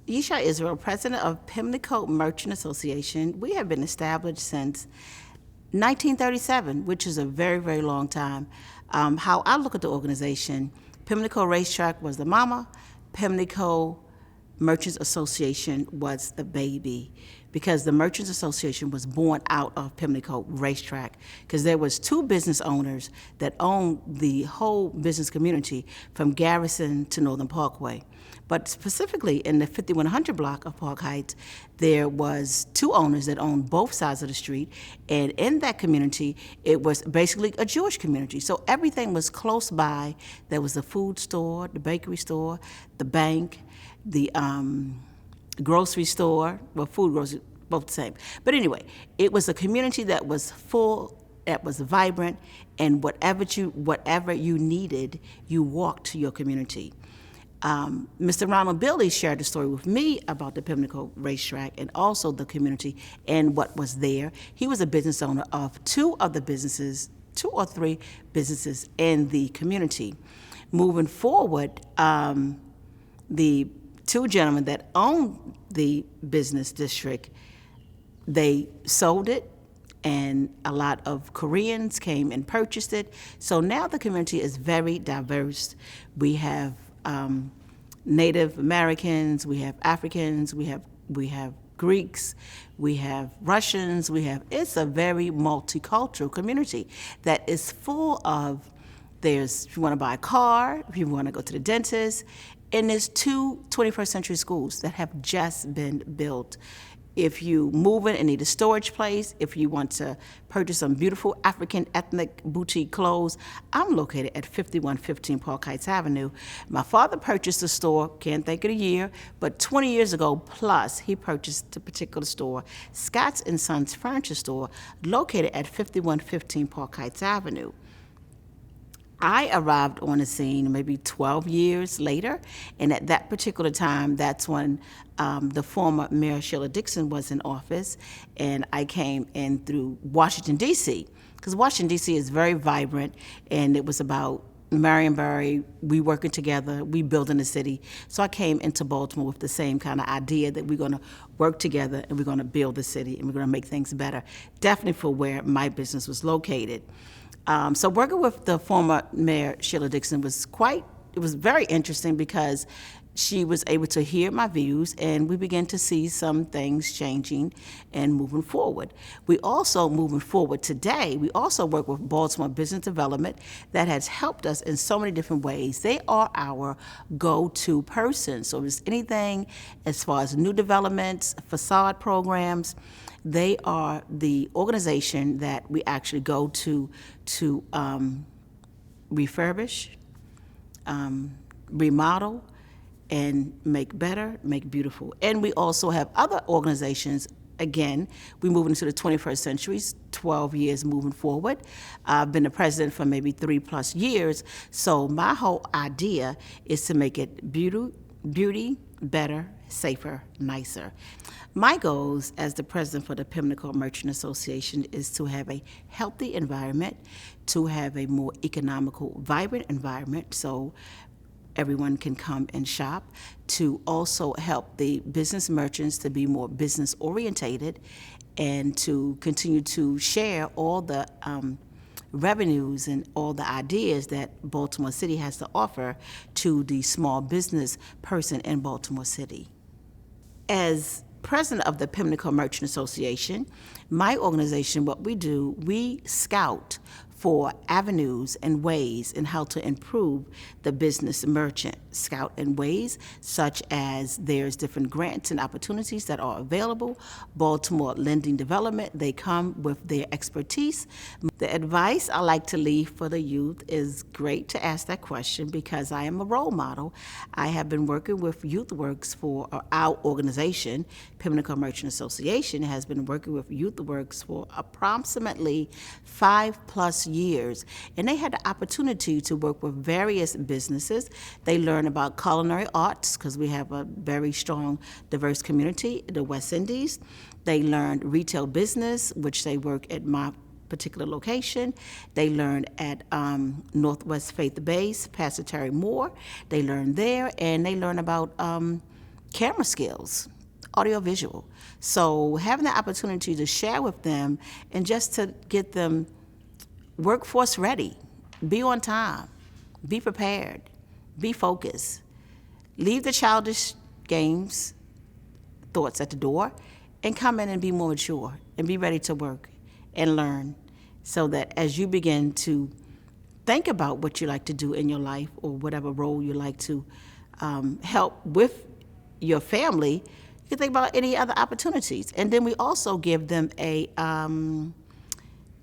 Yeshiyah Israel, president of Pimlico Merchant Association. We have been established since 1937, which is a very, very long time. How I look at the organization, Pimlico Racetrack was the mama, Pimlico Merchants Association was the baby, because the Merchants Association was born out of Pimlico Racetrack, because there was two business owners that owned the whole business community from Garrison to Northern Parkway. But specifically in the 5100 block of Park Heights, there was two owners that owned both sides of the street, and in that community, it was basically a Jewish community. So everything was close by. There was the food store, the bakery store, the bank, the grocery store, well, food, grocery, both the same. But anyway, it was a community that was full, that was vibrant, and whatever you needed, you walked to your community. Mr. Ronald Billy shared the story with me about the Pimlico Racetrack and also the community and what was there. He was a business owner of two or three businesses in the community. Moving forward, the two gentlemen that owned the business district, they sold it, and a lot of Koreans came and purchased it. So now the community is very diverse. We have Native Americans, we have Africans, we have Greeks, we have Russians, it's a very multicultural community that is full of, if you want to buy a car, if you want to go to the dentist, and there's two 21st century schools that have just been built. If you move in and need a storage place, if you want to purchase some beautiful African ethnic boutique clothes, I'm located at 5115 Park Heights Avenue. My father purchased the store, can't think of the year, but 20 years ago plus, he purchased the particular store, Scott's & Sons Furniture Store, located at 5115 Park Heights Avenue. I arrived on the scene maybe 12 years later, and at that particular time, that's when the former Mayor Sheila Dixon was in office, and I came in through Washington, D.C., because Washington, D.C. is very vibrant, and it was about Marionberry, we working together, we building the city. So I came into Baltimore with the same kind of idea that we're going to work together and we're going to build the city and we're going to make things better, definitely for where my business was located. So working with the former Mayor Sheila Dixon was very interesting, because she was able to hear my views, and we began to see some things changing and moving forward. We also, moving forward today, we also work with Baltimore Business Development that has helped us in so many different ways. They are our go-to person. So if there's anything as far as new developments, facade programs, they are the organization that we actually go to refurbish, remodel, and make better, make beautiful. And we also have other organizations. Again, we move into the 21st century, 12 years moving forward. I've been the president for maybe 3+ years. So my whole idea is to make it beauty, better, safer, nicer. My goals as the president for the Pimlico Merchant Association is to have a healthy environment, to have a more economical, vibrant environment, so everyone can come and shop, to also help the business merchants to be more business orientated, and to continue to share all the revenues and all the ideas that Baltimore City has to offer to the small business person in Baltimore City. As president of the Pimlico Merchant Association, my organization, what we do, we scout for avenues and ways in how to improve the business merchant. Scout and ways such as there's different grants and opportunities that are available. Baltimore Lending Development, they come with their expertise. The advice I like to leave for the youth is great to ask that question, because I am a role model. I have been working with YouthWorks for our organization. Pimlico Merchant Association has been working with YouthWorks for approximately 5+ years, and they had the opportunity to work with various businesses. They learn about culinary arts, because we have a very strong, diverse community in the West Indies. They learned retail business, which they work at my particular location. They learned at Northwest Faith Base, Pastor Terry Moore. They learned there, and they learn about camera skills, audiovisual. So having the opportunity to share with them and just to get them workforce ready, be on time, be prepared, be focused, leave the childish games, thoughts at the door, and come in and be more mature and be ready to work and learn, so that as you begin to think about what you like to do in your life or whatever role you like to help with your family, you can think about any other opportunities. And then we also give them a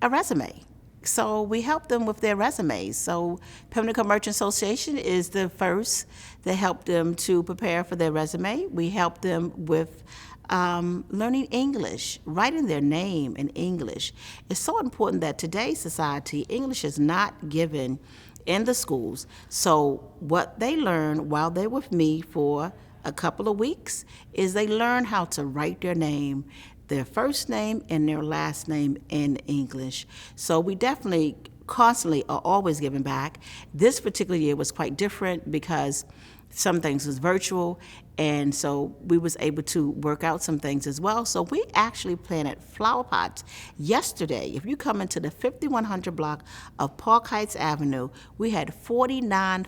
resume. So we help them with their resumes. So Pimlico Merchant Association is the first that help them to prepare for their resume. We help them with learning English, writing their name in English. It's so important that today's society, English is not given in the schools. So what they learn while they're with me for a couple of weeks is they learn how to write their name, their first name and their last name in English. So we definitely constantly are always giving back. This particular year was quite different because some things was virtual, and so we was able to work out some things as well. So we actually planted flower pots yesterday. If you come into the 5100 block of Park Heights Avenue, we had 49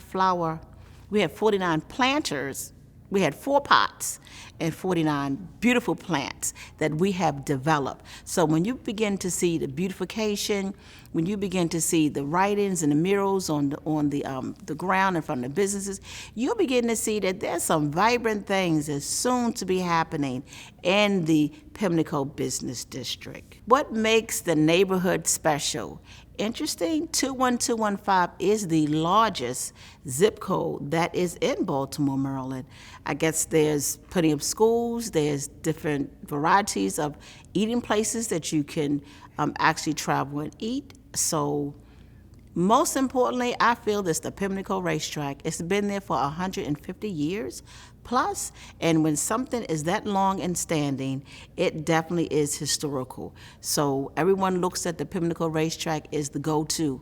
planters. We had 4 pots and 49 beautiful plants that we have developed. So when you begin to see the beautification, when you begin to see the writings and the murals on the ground in front of the businesses, you'll begin to see that there's some vibrant things that's soon to be happening in the Pimlico Business District. What makes the neighborhood special? Interesting, 21215 is the largest zip code that is in Baltimore, Maryland. I guess there's plenty of schools, there's different varieties of eating places that you can actually travel and eat. So most importantly, I feel this the Pimlico racetrack. It's been there for 150 years plus, and when something is that long and standing, it definitely is historical. So everyone looks at the Pimlico racetrack as the go-to.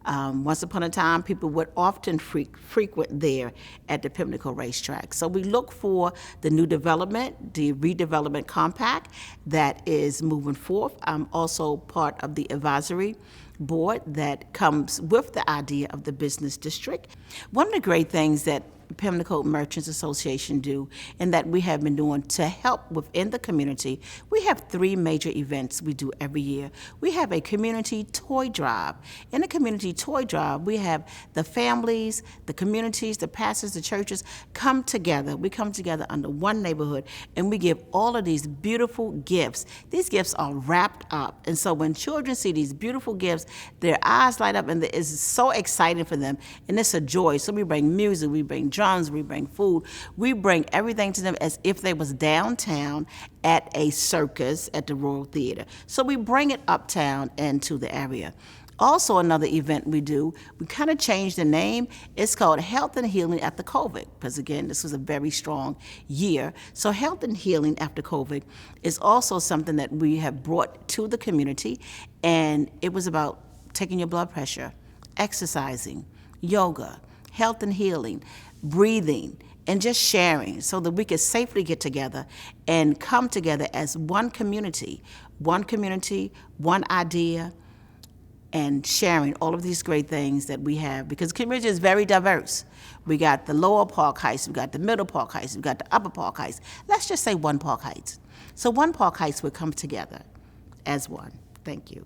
Once upon a time, people would often frequent there at the Pimlico racetrack. So we look for the new development, the redevelopment compact that is moving forth. I'm also part of the advisory board that comes with the idea of the business district. One of the great things that Pimlico Merchants Association do and that we have been doing to help within the community, we have 3 major events we do every year. We have a community toy drive. In the community toy drive, we have the families, the communities, the pastors, the churches come together. We come together under one neighborhood and we give all of these beautiful gifts. These gifts are wrapped up, and so when children see these beautiful gifts, their eyes light up and it's so exciting for them, and it's a joy. So we bring music, we bring drums, we bring food, we bring everything to them as if they was downtown at a circus at the Royal Theater. So we bring it uptown into the area. Also, another event we do, we kind of changed the name. It's called Health and Healing After COVID, because again, this was a very strong year. So Health and Healing After COVID is also something that we have brought to the community, and it was about taking your blood pressure, exercising, yoga, health and healing, breathing, and just sharing so that we could safely get together and come together as one community, one idea, and sharing all of these great things that we have, because the community is very diverse. We got the lower Park Heights, we got the middle Park Heights, we got the upper Park Heights. Let's just say one Park Heights. So one Park Heights would come together as one. Thank you.